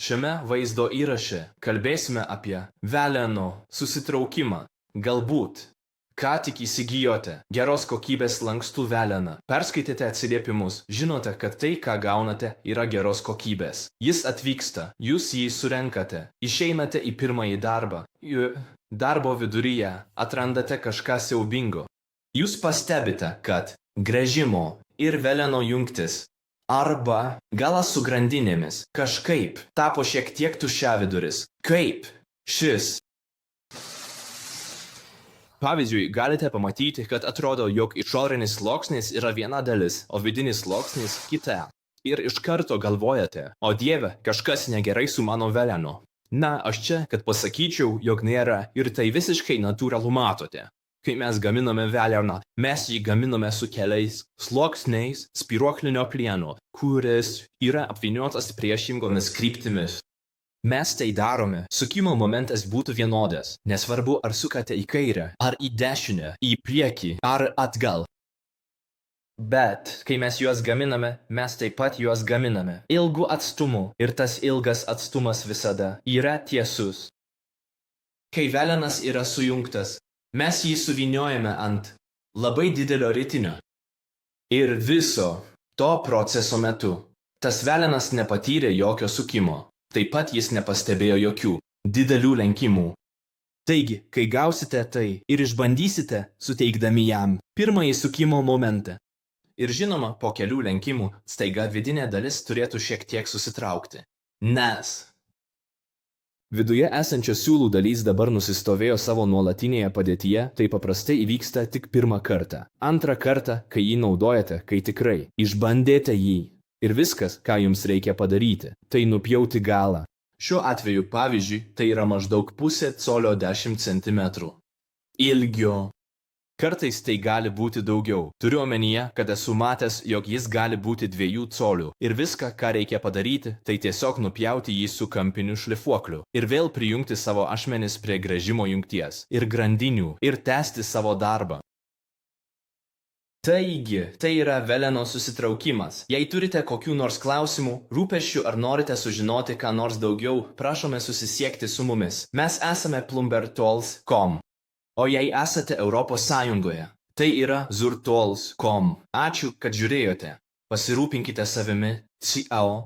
Šiame vaizdo įraše kalbėsime apie veleno susitraukimą. Galbūt ką tik įsigijote geros kokybės lankstų veleną. Perskaitėte atsiliepimus, žinote, kad tai, ką gaunate, yra geros kokybės. Jis atvyksta, jūs jį surenkate, išeinate į pirmąjį darbą. Darbo viduryje atrandate kažką siaubingo. Jūs pastebite, kad gręžimo ir veleno jungtis arba galas su grandinėmis kažkaip tapo šiek tiek tuščiaviduris. Kaip šis? Pavyzdžiui, galite pamatyti, kad atrodo, jog išorinis sluoksnis yra viena dalis, o vidinis sluoksnis kita. Ir iš karto galvojate, o Dieve, kažkas negerai su mano velenu. Na, aš čia, kad pasakyčiau, jog nėra, ir tai visiškai natūralu matote. Kai mes gaminame veleną, mes jį gaminame su keliais sluoksniais spyruoklinio plieno, kuris yra apvyniotas priešingomis kryptimis. Mes tai darome, sukimo momentas būtų vienodas, nesvarbu ar sukate į kairę, ar į dešinę, į priekį, ar atgal. Bet, kai mes juos gaminame, mes taip pat juos gaminame ilgu atstumu, ir tas ilgas atstumas visada yra tiesus. Kai velenas yra sujungtas, mes jį suvyniojame ant labai didelio ritinio. Ir viso to proceso metu tas velenas nepatyrė jokio sukimo. Taip pat jis nepastebėjo jokių didelių lenkimų. Taigi, kai gausite tai ir išbandysite, suteikdami jam pirmąjį sukimo momentą. Ir žinoma, po kelių lenkimų staiga vidinė dalis turėtų šiek tiek susitraukti. Nes viduje esančios siūlų dalys dabar nusistovėjo savo nuolatinėje padėtyje, tai paprastai įvyksta tik pirmą kartą. Antrą kartą, kai jį naudojate, kai tikrai išbandėte jį. Ir viskas, ką jums reikia padaryti, tai nupjauti galą. Šiuo atveju, pavyzdžiui, tai yra maždaug 0,5 colio 10 cm ilgio. Kartais tai gali būti daugiau. Turiu omenyje, kad esu matęs, jog jis gali būti 2 colių. Ir viską, ką reikia padaryti, tai tiesiog nupjauti jį su kampiniu šlifuokliu. Ir vėl prijungti savo ašmenis prie gręžimo jungties ir grandinių ir tęsti savo darbą. Taigi, tai yra veleno susitraukimas. Jei turite kokių nors klausimų, rūpesčių ar norite sužinoti ką nors daugiau, prašome susisiekti su mumis. Mes esame plumbertools.com. O jei esate Europos Sąjungoje, tai yra zurtools.com. Ačiū, kad žiūrėjote. Pasirūpinkite savimi. Ciao.